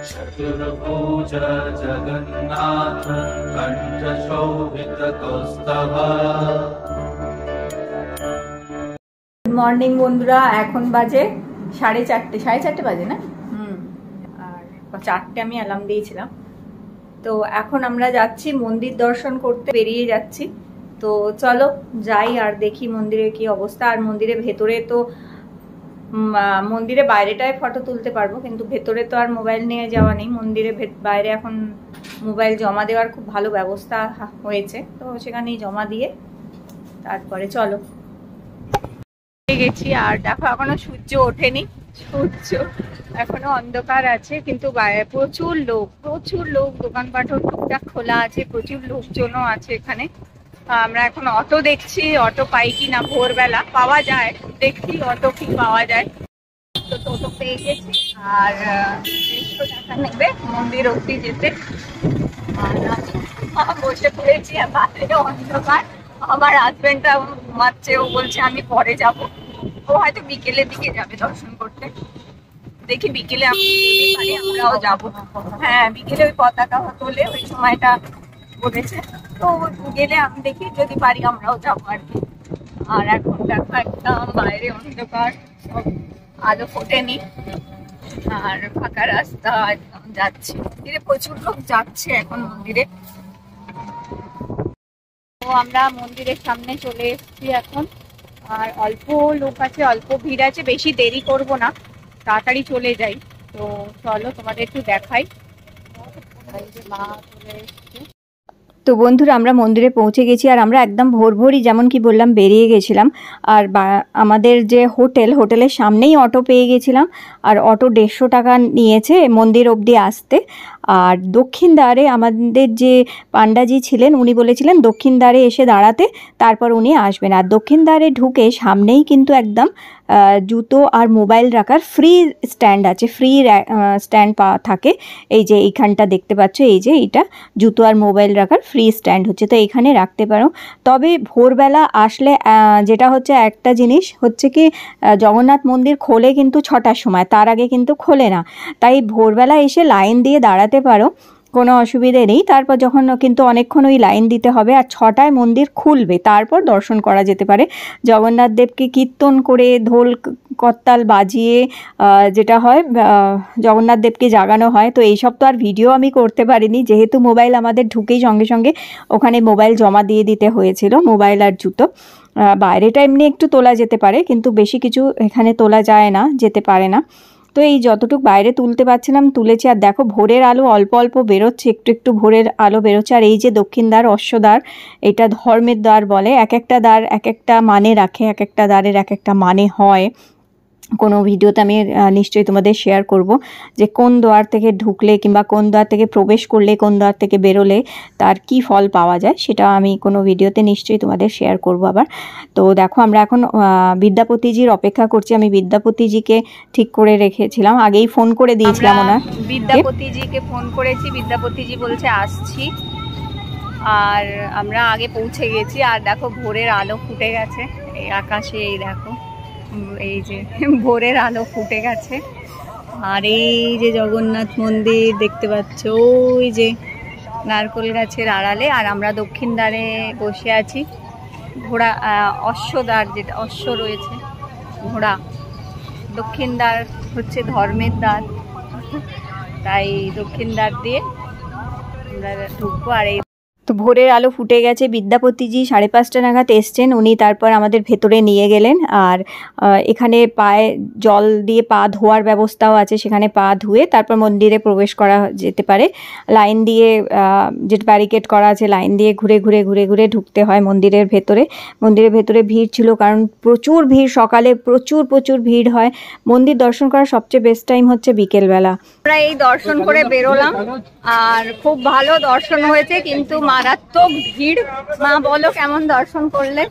चतुर्भुज Jagannath कंठशोभितकौस्तुभः। Good morning बंधुरा, এখন বাজে 4:30 বাজে না? আর 4টে আমি অ্যালার্ম দিয়েছিলাম। তো এখন আমরা যাচ্ছি মন্দির দর্শন করতে, বেরিয়ে যাচ্ছি। তো চলো যাই আর দেখি মন্দিরের কি অবস্থা। আর মন্দিরের ভেতরে তো মন্দিরে বাইরেটায় ফটো তুলতে পারবো, কিন্তু ভেতরে তো আর মোবাইল নিয়ে যাওয়া নেই। মন্দিরের বাইরে এখন মোবাইল জমা দেওয়ার খুব ভালো ব্যবস্থা হয়েছে, তো সেখানেই জমা দিয়ে তারপরে চলো গেছি। আর দেখো এখনো সূর্য ওঠেনি, সূর্য এখনো অন্ধকার আছে, কিন্তু প্রচুর লোক, দোকানপাটও টুকটাক খোলা আছে, প্রচুর লোকজনও আছে এখানে। আমরা এখন অটো দেখছি, অটো পাই কি না। ভোরবেলা পাওয়া যায়, দেখছি অটো কি পাওয়া যায়। তো টোটো পেয়ে গেছি। আর 150 টাকা নেবে মন্দির অব্দি যেতে। আর বসে পড়েছি, বাইরে অন্ধকার। আমার হাজবেন্ডটা ঘুমাচ্ছে, ও বলছে আমি পরে যাব। ও হয়তো বিকেলের দিকে যাবে দর্শন করতে। দেখি বিকেলে আমরাও যাবো। হ্যাঁ, বিকেলে ওই পতাকা তোলে ওই সময়টা বলেছে, তো গেলে আমি দেখি যদি পারি আমরাও যাবো আর কি। আর এখন দেখো একদম বাইরে অন্ধকার, সব আলো ফোটেনি, আর ফাঁকা রাস্তা একদম যাচ্ছে। মন্দিরে প্রচুর লোক যাচ্ছে এখন মন্দিরে। তো আমরা মন্দিরের সামনে চলে এসেছি এখন। আর অল্প লোক আছে, অল্প ভিড় আছে, বেশি দেরি করব না, তাড়াতাড়ি চলে যাই। তো চলো তোমাদের একটু দেখাই। মা চলে এসছে। তো বন্ধুরা, আমরা মন্দিরে পৌঁছে গেছি। আর আমরা একদম ভোরই যেমন কি বললাম বেরিয়ে গেছিলাম। আর আমাদের যে হোটেলের সামনেই অটো পেয়ে গেছিলাম। আর অটো 150 টাকা নিয়েছে মন্দির অবধি আসতে। আর দক্ষিণ দ্বারে আমাদের যে পান্ডাজি ছিলেন, উনি বলেছিলেন দক্ষিণ দ্বারে এসে দাঁড়াতে, তারপর উনি আসবেন। আর দক্ষিণ দ্বারে ঢুকে সামনেই কিন্তু একদম জুতো আর মোবাইল রাখার ফ্রি স্ট্যান্ড আছে, ফ্রি স্ট্যান্ড থাকে। এই যে এইখানটা দেখতে পাচ্ছ, এই যে এইটা জুতো আর মোবাইল রাখার ফ্রি স্ট্যান্ড হচ্ছে, তো এখানে রাখতে পারো। তবে ভোরবেলা আসলে যেটা হচ্ছে একটা জিনিস হচ্ছে কি, জগন্নাথ মন্দির খোলে কিন্তু 6টার সময়, তার আগে কিন্তু খোলে না। তাই ভোরবেলা এসে লাইন দিয়ে দাঁড়াতে পারো, কোনো অসুবিধে নেই। তারপর যখন কিন্তু অনেকক্ষণ ওই লাইন দিতে হবে। আর 6টায় মন্দির খুলবে, তারপর দর্শন করা যেতে পারে। জগন্নাথ দেবকে কীর্তন করে ঢোল করতাল বাজিয়ে যেটা হয় জগন্নাথ দেবকে জাগানো হয়। তো এইসব তো আর ভিডিও আমি করতে পারিনি, যেহেতু মোবাইল আমাদের ঢুকেই সঙ্গে সঙ্গে ওখানে মোবাইল জমা দিয়ে দিতে হয়েছিল, মোবাইল আর জুতো। বাইরেটা এমনি একটু তোলা যেতে পারে, কিন্তু বেশি কিছু এখানে তোলা যায় না, যেতে পারে না। তো এই যতটুকু বাইরে তুলতে পারছিলাম তুলেছি। আর দেখো ভোরের আলো অল্প অল্প বেরোচ্ছে, একটু ভোরের আলো বেরোচ্ছে। আর এই যে দক্ষিণ দ্বার, অশ্বদ্বার, এটা ধর্মের দ্বার বলে। এক একটা দ্বার এক একটা মানে রাখে, এক একটা দ্বারের এক একটা মানে হয়। কোনো ভিডিওতে আমি নিশ্চয়ই তোমাদের শেয়ার করব যে কোন দ্বার থেকে ঢুকলে কিংবা কোন দ্বার থেকে প্রবেশ করলে, কোন দ্বার থেকে বেরোলে তার কি ফল পাওয়া যায়, সেটা আমি কোনো ভিডিওতে নিশ্চয়ই তোমাদের শেয়ার করব আবার। তো দেখো আমরা এখন বিদ্যাপতিজির অপেক্ষা করছি। আমি বিদ্যাপতিজিকে ঠিক করে রেখেছিলাম, আগেই ফোন করে দিয়েছিলাম ওনার। বিদ্যাপতিজিকে ফোন করেছি, বিদ্যাপতিজি বলছে আসছি। আর আমরা আগে পৌঁছে গেছি। আর দেখো ভোরের আলো ফুটে গেছে এই আকাশে, এই দেখো এই যে ভোরের আলো ফুটে গেছে। আর এই যে জগন্নাথ মন্দির দেখতে পাচ্ছ, ওই যে নারকেল গাছের আড়ালে। আর আমরা দক্ষিণ দ্বারে বসে আছি। ঘোড়া অশ্বদ্বার, যেটা অশ্ব রয়েছে, ঘোড়া। দক্ষিণ দ্বার হচ্ছে ধর্মের দ্বার, তাই দক্ষিণ দ্বার দিয়ে আমরা ঢুকবো। আর এই তো ভোরের আলো ফুটে গেছে। বিদ্যাপতিজি 5:30 নাগাদ এসছেন, উনি তারপর আমাদের ভেতরে নিয়ে গেলেন। আর এখানে পায়ে জল দিয়ে পা ধোয়ার ব্যবস্থাও আছে, সেখানে পা ধুয়ে তারপর মন্দিরে প্রবেশ করা যেতে পারে। লাইন দিয়ে যেটা ব্যারিকেড করা আছে, লাইন দিয়ে ঘুরে ঘুরে ঢুকতে হয় মন্দিরের ভেতরে। মন্দিরের ভেতরে ভিড় ছিল, কারণ প্রচুর ভিড়, সকালে প্রচুর ভিড় হয়। মন্দির দর্শন করার সবচেয়ে বেস্ট টাইম হচ্ছে বিকেলবেলা। আমরা এই দর্শন করে বেরোলাম, আর খুব ভালো দর্শন হয়েছে, কিন্তু মারাত্মক ভিড়। মা বলো কেমন দর্শন করলে?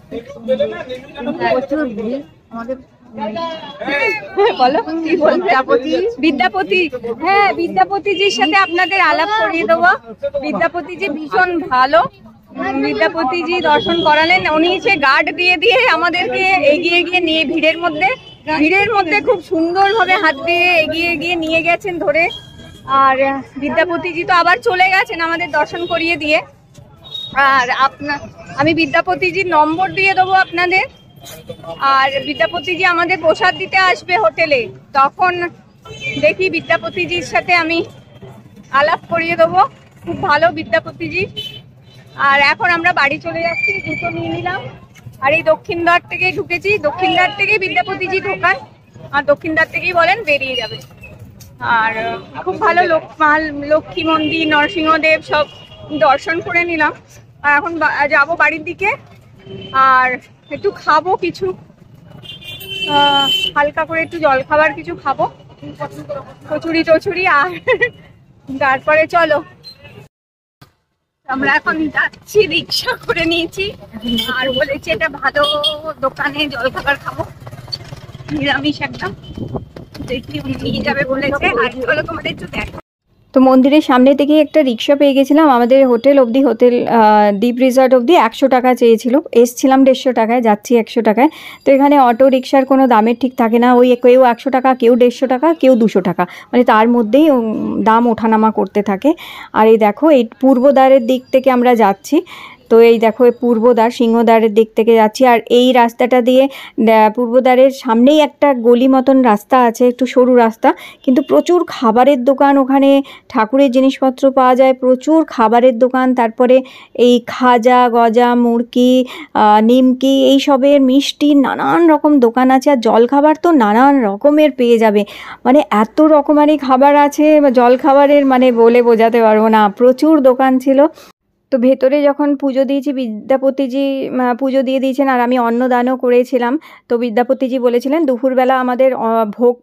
প্রচুর ভিড়। আমাদের বলো কি বলতে? বিদ্যাপতি, হ্যাঁ বিদ্যাপতিজির সাথে আপনাদের আলাপ করিয়ে দেবো। বিদ্যাপতিজি ভীষণ ভালো, বিদ্যাপতিজি দর্শন করালেন। উনি সে গার্ড দিয়ে আমাদেরকে এগিয়ে নিয়ে ভিড়ের মধ্যে খুব সুন্দরভাবে হাত দিয়ে এগিয়ে নিয়ে গেছেন ধরে। আর বিদ্যাপতিজি তো আবার চলে গেছেন আমাদের দর্শন করিয়ে দিয়ে। আর আমি বিদ্যাপতিজির নম্বর দিয়ে দেবো আপনাদের। আর বিদ্যাপতিজি আমাদের প্রসাদ দিতে আসবে হোটেলে, তখন দেখি বিদ্যাপতিজির সাথে আমি আলাপ করিয়ে দেবো। খুব ভালো বিদ্যাপতিজি। আর এখন আমরা বাড়ি চলে যাচ্ছি, জুতো নিয়ে নিলাম। আর এই দক্ষিণ দ্বার থেকেই ঢুকেছি, দক্ষিণ দ্বার থেকেই বিদ্যাপতিজি ঢোকান, আর দক্ষিণ দ্বার থেকেই বলেন বেরিয়ে যাবে। আর খুব ভালো লক্ষ্মী মন্দির, নরসিংহদেব সব দর্শন করে নিলাম। আর এখন যাব বাড়ির দিকে। আর একটু খাবো কিছু, হালকা করে একটু জল খাবার কিছু খাবো, কচুরি টচুরি। আর তারপরে চলো, আমরা এখন যাচ্ছি, রিক্সা করে নিয়েছি। আর বলেছি এটা ভালো দোকানে জলখাবার খাবো, নিরামিষ একদম, দেখি উনি নিয়ে যাবে বলেছে। আর চলো তোমাদের একটু দেখো। তো মন্দিরের সামনে থেকে একটা রিক্সা পেয়ে গেছিলাম। আমাদের হোটেল দ্বীপ রিসর্ট অবধি 100 টাকা চেয়েছিল, এসছিলাম 150 টাকায়, যাচ্ছি 100 টাকায়। তো এখানে অটো রিক্সার কোনো দামের ঠিক থাকে না, ওই কেউ 100 টাকা, কেউ 150 টাকা, কেউ 200 টাকা, মানে তার মধ্যেই দাম ওঠানামা করতে থাকে। আর এই দেখো, এই পূর্বদ্বারের দিক থেকে আমরা যাচ্ছি। তো এই দেখো, পূর্বদ্বার সিংহদ্বারের দিক থেকে যাচ্ছি। আর এই রাস্তাটা দিয়ে পূর্বদ্বারের সামনেই একটা গলি মতন রাস্তা আছে, একটু সরু রাস্তা, কিন্তু প্রচুর খাবারের দোকান, ওখানে ঠাকুরের জিনিসপত্র পাওয়া যায়, প্রচুর খাবারের দোকান। তারপরে এই খাজা, গজা, মুড়কি, নিমকি, এইসবের মিষ্টি, নানান রকম দোকান আছে। আর জলখাবার তো নানান রকমের পেয়ে যাবে, মানে এত রকমারি খাবার আছে জলখাবারের, মানে বলে বোঝাতে পারবো না, প্রচুর দোকান ছিল। তো ভেতরে যখন পুজো দিয়েছি, বিদ্যাপতিজি পুজো দিয়ে দিয়েছেন, আর আমি অন্নদানও করেছিলাম। তো বিদ্যাপতিজি বলেছিলেন দুপুরবেলা আমাদের ভোগ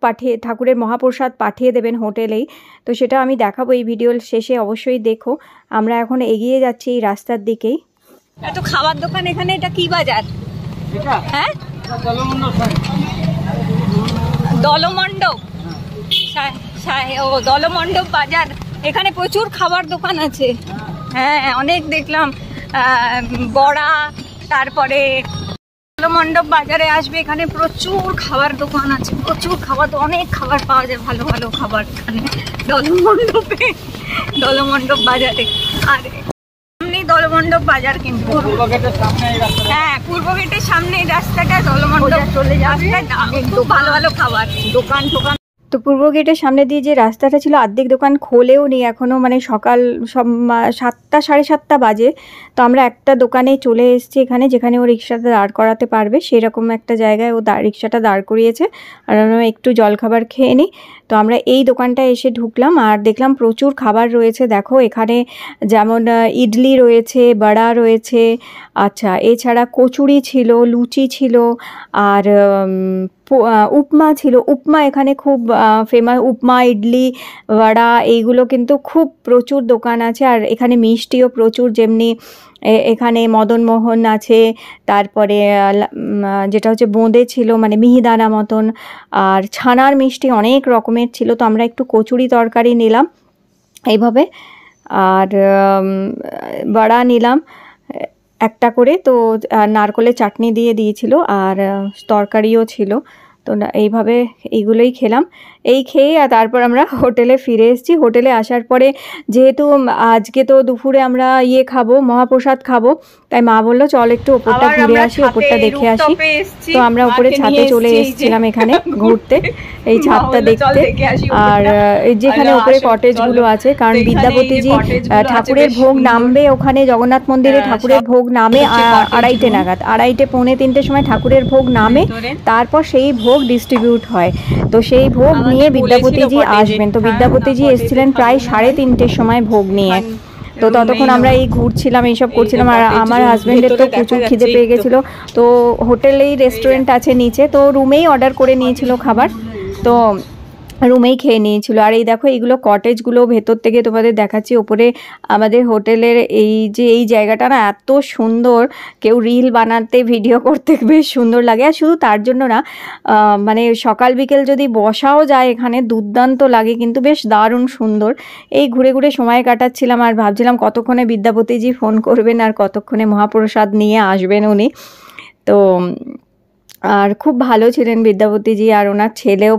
ঠাকুরের মহাপ্রসাদ পাঠিয়ে দেবেন হোটেলেই। তো সেটা আমি দেখাবো এই ভিডিওর শেষে, অবশ্যই দেখো। আমরা এখন এগিয়ে যাচ্ছি এই রাস্তার দিকেই। এত খাবার দোকান এখানে, এটা কি বাজার? হ্যাঁ, দলমণ্ডপ। ও দলমণ্ডপ বাজার, এখানে প্রচুর খাবার দোকান আছে। হ্যাঁ, অনেক দেখলাম বড়া। তারপরে দলমণ্ডপ বাজারে আসবে, এখানে প্রচুর খাবার দোকান আছে, প্রচুর খাবার, অনেক খাবার পাওয়া যায়, ভালো ভালো খাবার এখানে দলমণ্ডপ বাজারে। আর সামনেই দলমণ্ডপ বাজার, কিন্তু হ্যাঁ, পূর্ব গেটের সামনে রাস্তাটা দলমণ্ডপ চলে যাবে। খুব ভালো ভালো খাবার দোকান। তো পূর্ব গেটের সামনে দিয়ে যে রাস্তাটা ছিল, অর্ধেক দোকান খোলেও নি এখনও, মানে সকাল 7টা 7:30 বাজে। তো আমরা একটা দোকানে চলে এসেছি এখানে, যেখানে ও রিক্সাটা দাঁড় করাতে পারবে, সেরকম একটা জায়গায় ও রিক্সাটা দাঁড় করিয়েছে। আর আমরা একটু জলখাবার খেয়ে নিই। তো আমরা এই দোকানটায় এসে ঢুকলাম, আর দেখলাম প্রচুর খাবার রয়েছে। দেখো, এখানে যেমন ইডলি রয়েছে, বড়া রয়েছে, আচ্ছা, এছাড়া কচুরি ছিল, লুচি ছিল, আর উপমা ছিল। উপমা এখানে খুব ফেমাস, উপমা, ইডলি, বড়া, এইগুলো কিন্তু খুব প্রচুর দোকান আছে। আর এখানে মিষ্টিও প্রচুর, যেমনি এখানে মদনমোহন আছে, তারপরে যেটা হচ্ছে বোঁদে ছিল, মানে মিহিদানা মতন, আর ছানার মিষ্টি অনেক রকমের ছিল। তো আমরা একটু কচুরি তরকারি নিলাম এইভাবে, আর বড়া নিলাম একটা করে। তো নারকলের চাটনি দিয়ে দিয়েছিল, আর তরকারিও ছিল। তো এইভাবে এইগুলোই খেলাম। এই খেয়ে আর তারপর আমরা হোটেলে ফিরে এসেছি। হোটেলে আসার পরে, যেহেতু আজকে তো দুপুরে আমরা খাবো, মহাপ্রসাদ খাবো, তাই মা বললো চল একটু ওপরটা ঘুরে আসি, ওপরটা দেখে আসি। তো আমরা উপরে ছাদে চলে এসেছিলাম এখানে ঘুরতে, এই ছাদটা দেখতে। আর যেখানে উপরে কটেজগুলো আছে, কারণ বিদ্যাপতিজি ঠাকুরের ভোগ নামবে ওখানে, জগন্নাথ মন্দিরে ঠাকুরের ভোগ নামে 2:30 নাগাদ, 2:30 পৌনে 3টের সময় ঠাকুরের ভোগ নামে, তারপর সেই ভোগ ডিস্ট্রিবিউট হয়। তো সেই ভোগ নিয়ে বিদ্যাপতিজি আসবেন। তো বিদ্যাপতিজি এসেছিলেন প্রায় 3:30টের সময় ভোগ নিয়ে। তো ততক্ষণ আমরা এই ঘুরছিলাম, এইসব করছিলাম। আর আমার হাজব্যান্ডের তো প্রচুর খিদে পেয়ে গেছিলো। তো হোটেলেই রেস্টুরেন্ট আছে নিচে, তো রুমেই অর্ডার করে নিয়েছিল খাবার, তো রুমেই খেয়ে নিয়েছিল। আর এই দেখো, এইগুলো কটেজগুলো ভেতর থেকে তোমাদের দেখাচ্ছি। ওপরে আমাদের হোটেলের এই জায়গাটা না এত সুন্দর, কেউ রিল বানাতে, ভিডিও করতে বেশ সুন্দর লাগে। আর শুধু তার জন্য না, মানে সকাল বিকেল যদি বসাও যায় এখানে, দুর্দান্ত লাগে, কিন্তু বেশ দারুণ সুন্দর। এই ঘুরে ঘুরে সময় কাটাচ্ছিলাম, আর ভাবছিলাম কতক্ষণে বিদ্যাপতিজি ফোন করবেন আর কতক্ষণে মহাপ্রসাদ নিয়ে আসবেন উনি। তো আর খুব ভালো ছিলেন বিদ্যাপতিজি। আর ওনার ছেলেও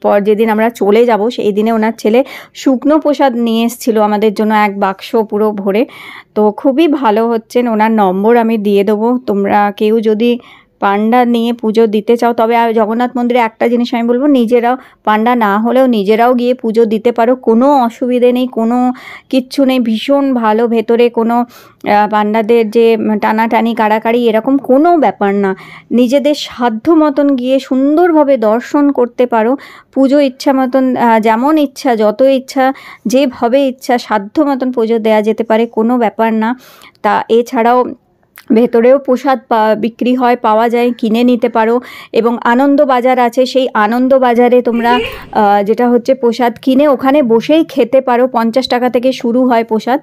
পর যেদিন আমরা চলে যাব সেই দিনে ওনার ছেলে শুকনো প্রসাদ নিয়ে এসেছিলো আমাদের জন্য, এক বাক্স পুরো ভরে। তো খুবই ভালো হচ্ছেন। ওনার নম্বর আমি দিয়ে দেবো, তোমরা কেউ যদি পান্ডা নিয়ে পুজো দিতে চাও, তবে আর জগন্নাথ মন্দিরে একটা জিনিস আমি বলবো, নিজেরাও পান্ডা না হলেও নিজেরাও গিয়ে পুজো দিতে পারো, কোনো অসুবিধে নেই, কোনো কিচ্ছু নেই। ভীষণ ভালো, ভেতরে কোনো পান্ডাদের যে টানাটানি কাড়াকাড়ি এরকম কোনো ব্যাপার না। নিজেদের সাধ্য মতন গিয়ে সুন্দরভাবে দর্শন করতে পারো। পুজো ইচ্ছা মতন, যেমন ইচ্ছা, যত ইচ্ছা, যেভাবে ইচ্ছা সাধ্য মতন পুজো দেওয়া যেতে পারে, কোনো ব্যাপার না। তা এছাড়াও ভেতরেও প্রসাদ বিক্রি হয়, পাওয়া যায়, কিনে নিতে পারো। এবং আনন্দ বাজার আছে, সেই আনন্দ বাজারে তোমরা যেটা হচ্ছে প্রসাদ কিনে ওখানে বসেই খেতে পারো। 50 টাকা থেকে শুরু হয় প্রসাদ।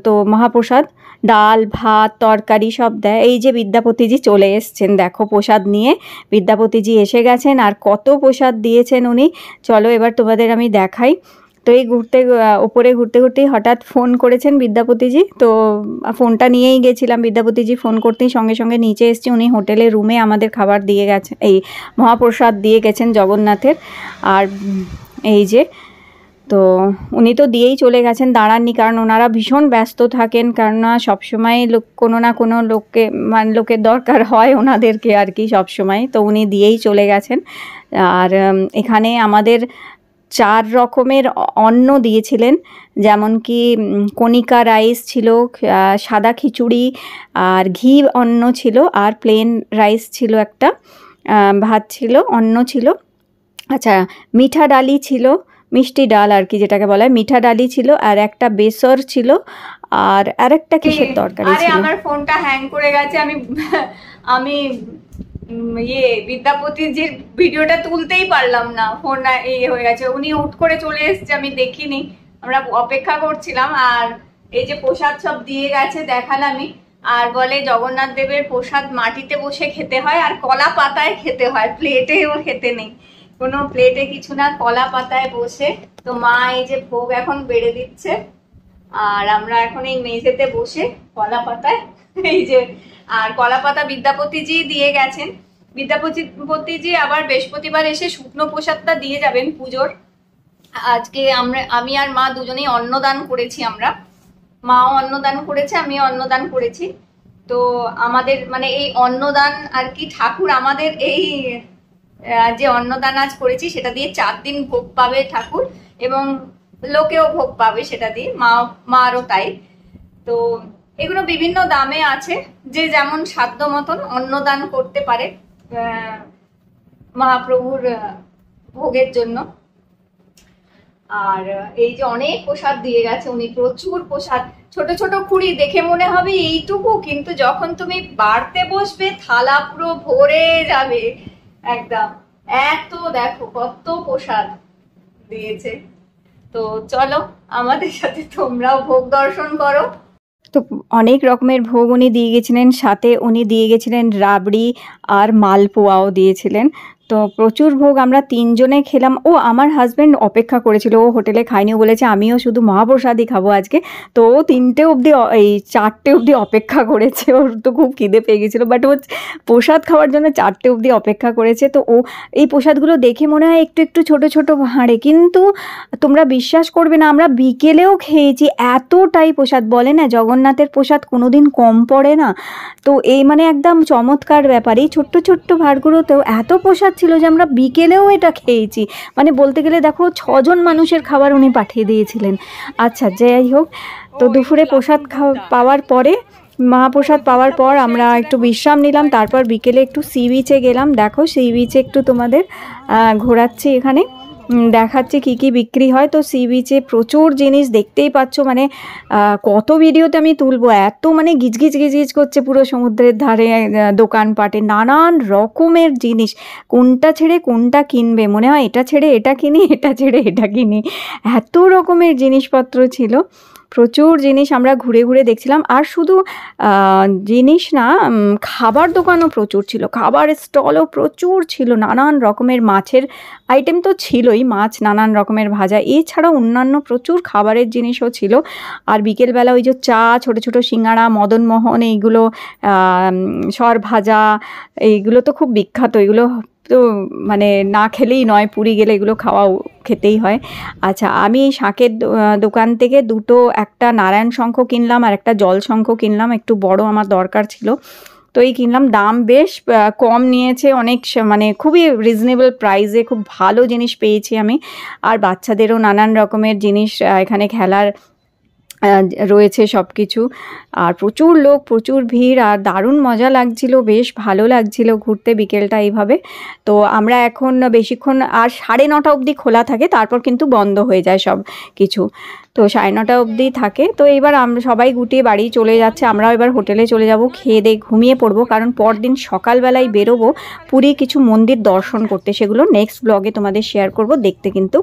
তো মহাপ্রসাদ, ডাল ভাত তরকারি সব দেয়। এই যে বিদ্যাপতিজি চলে এসছেন, দেখো প্রসাদ নিয়ে বিদ্যাপতিজি এসে গেছেন। আর কত প্রসাদ দিয়েছেন উনি, চলো এবার তোমাদের আমি দেখাই। তো এই ওপরে ঘুরতে ঘুরতেই হঠাৎ ফোন করেছেন বিদ্যাপতিজি। তো ফোনটা নিয়েই গেছিলাম, বিদ্যাপতিজি ফোন করতেই সঙ্গে সঙ্গে নিচে এসেছি। উনি হোটেলের রুমে আমাদের খাবার দিয়ে গেছেন, এই মহাপ্রসাদ দিয়ে গেছেন জগন্নাথের। আর এই যে, তো উনি তো দিয়েই চলে গেছেন, দাঁড়াননি, কারণ ওনারা ভীষণ ব্যস্ত থাকেন, কেননা সবসময় কোনো না কোনো লোকের দরকার হয় ওনাদেরকে আর কি সবসময়। তো উনি দিয়েই চলে গেছেন। আর এখানে আমাদের 4 রকমের অন্ন দিয়েছিলেন, যেমন কি কণিকা রাইস ছিল, সাদা খিচুড়ি, আর ঘি অন্ন ছিল, আর প্লেন রাইস ছিল, একটা ভাত ছিল, অন্ন ছিল। আচ্ছা, মিঠা ডালি ছিল, মিষ্টি ডাল আর কি যেটাকে বলা হয়, মিঠা ডালি ছিল, আর একটা বেসর ছিল, আর আরেকটা কিসের তরকারি ছিল। আমার ফোনটা হ্যাং করে গেছে, আমি বিদ্যাপতিজির ভিডিওটা তুলতেই পারলাম না, ফোন হয়ে গেছে। উনি হুট করে চলে এসছে, আমি দেখিনি, আমরা অপেক্ষা করছিলাম। আর এই যে প্রসাদ সব দিয়ে গেছে দেখালামই। আর বলে জগন্নাথ দেবের প্রসাদ মাটিতে বসে খেতে হয়, আর কলা পাতায় খেতে হয়, প্লেটেও খেতে নেই, কোনো প্লেটে কিছু না, কলা পাতায় বসে। তো মা এই যে ভোগ এখন বেড়ে দিচ্ছে, আর আমরা এখন এই মেঝেতে বসে কলা পাতায়, এই যে, আর কলা পাতা বিদ্যাপতিজি দিয়ে গেছেন। বিদ্যাপতিজি আবার বৃহস্পতিবার এসে শুকনো প্রসাদটা দিয়ে যাবেন পুজোর। আজকে আমি আর মা দুজনেই অন্নদান করেছি, আমরা, মাও অন্নদান করেছে, আমিও অন্নদান করেছি। তো আমাদের মানে এই অন্নদান আর কি, ঠাকুর আমাদের এই যে অন্নদান আজ করেছি সেটা দিয়ে 4 দিন ভোগ পাবে ঠাকুর, এবং লোকেও ভোগ পাবে সেটা দিয়ে, মারও তাই। তো এগুলো বিভিন্ন দামে আছে, যে যেমন সাধ্য মতন অন্নদান করতে পারে মহাপ্রভুর ভোগের জন্য। আর এই যে অনেক প্রসাদ দিয়ে গেছে উনি, প্রচুর প্রসাদ, ছোট ছোট খুঁড়ি, দেখে মনে হবে এইটুকু, কিন্তু যখন তুমি বাড়তে বসবে থালা পুরো ভরে যাবে একদম, এত দেখো কত প্রসাদ দিয়েছে। তো চলো আমাদের সাথে তোমরাও ভোগ দর্শন করো। তো অনেক রকমের ভোগ উনি দিয়ে গেছিলেন, সাথে উনি দিয়ে গেছিলেন রাবড়ি আর মালপোয়াও দিয়েছিলেন। তো প্রচুর ভোগ আমরা 3 জনে খেলাম। ও আমার হাজব্যান্ড অপেক্ষা করেছিল, ও হোটেলে খায়নি, বলেছে আমিও শুধু মহাপ্রসাদই খাবো আজকে। তো ও 3টে অবধি, এই 4টে অবধি অপেক্ষা করেছে, ওর তো খুব খিদে পেয়ে গেছিলো, বাট ও প্রসাদ খাওয়ার জন্য 4টে অবধি অপেক্ষা করেছে। তো ও এই প্রসাদগুলো দেখে মনে হয় একটু একটু ছোট ছোট ভাঁড়ে, কিন্তু তোমরা বিশ্বাস করবে না, আমরা বিকেলেও খেয়েছি, এতটাই প্রসাদ। বলে না জগন্নাথের প্রসাদ কোনোদিন কম পড়ে না, তো এই মানে একদম চমৎকার ব্যাপার। এই ছোট্ট ছোট্ট ভাঁড়গুলোতেও এত প্রসাদ ছিল যে আমরা বিকেলেও এটা খেয়েছি, মানে বলতে গেলে দেখো 6 জন মানুষের খাবার উনি পাঠিয়ে দিয়েছিলেন। আচ্ছা যাই হোক, তো দুপুরে প্রসাদ পাওয়ার পরে, মহাপ্রসাদ পাওয়ার পর আমরা একটু বিশ্রাম নিলাম, তারপর বিকেলে একটু সি বিচে গেলাম। দেখো সি বিচে একটু তোমাদের ঘোরাচ্ছি, এখানে দেখাচ্ছি কি কি বিক্রি হয়। তো সি বিচে প্রচুর জিনিস দেখতেই পাচ্ছ, মানে কত ভিডিওতে আমি তুলবো, এত মানে গিজগিজ গিজগিজ করছে পুরো সমুদ্রের ধারে, দোকানপাটে নানান রকমের জিনিস, কোনটা ছেড়ে কোনটা কিনবে, মনে হয় এটা ছেড়ে এটা কিনি, এটা ছেড়ে এটা কিনি, এত রকমের জিনিসপত্র ছিল। প্রচুর জিনিস আমরা ঘুরে ঘুরে দেখছিলাম। আর শুধু জিনিস না, খাবার দোকানও প্রচুর ছিল, খাবার স্টলও প্রচুর ছিল, নানান রকমের মাছের আইটেম তো ছিলই, মাছ নানান রকমের ভাজা, এছাড়াও অন্যান্য প্রচুর খাবারের জিনিসও ছিল। আর বিকেলবেলা ওই যে চা, ছোট ছোট সিঙ্গাড়া, মদনমোহন, এইগুলো সর ভাজা, এইগুলো তো খুব বিখ্যাত, এগুলো তো মানে না খেলেই নয়, পুরী গেলে এগুলো খেতেই হয়। আচ্ছা, আমি এই শাঁখের দোকান থেকে দুটো, একটা নারায়ণ শঙ্খ কিনলাম আর একটা জল শঙ্খ কিনলাম, একটু বড় আমার দরকার ছিল, তো এই কিনলাম। দাম বেশ কম নিয়েছে, অনেক মানে খুবই রিজনেবল প্রাইসে খুব ভালো জিনিস পেয়েছি আমি। আর বাচ্চাদেরও নানান রকমের জিনিস এখানে খেলার রয়েছে সব কিছু। আর প্রচুর লোক, প্রচুর ভিড়, আর দারুণ মজা লাগছিল, বেশ ভালো লাগছিল ঘুরতে বিকেলটা এইভাবে। তো আমরা এখন বেশিক্ষণ, আর 9:30 অবধি খোলা থাকে, তারপর কিন্তু বন্ধ হয়ে যায় সব কিছু, তো 9:30 অবধি থাকে। তো এবার আমরা সবাই গুটিয়ে বাড়ি চলে যাচ্ছে, আমরাও এবার হোটেলে চলে যাব, খেয়ে দিয়ে ঘুমিয়ে পড়বো, কারণ পরদিন সকালবেলায় বেরোবো পুরী কিছু মন্দির দর্শন করতে, সেগুলো নেক্সট ব্লগে তোমাদের শেয়ার করব, দেখতে কিন্তু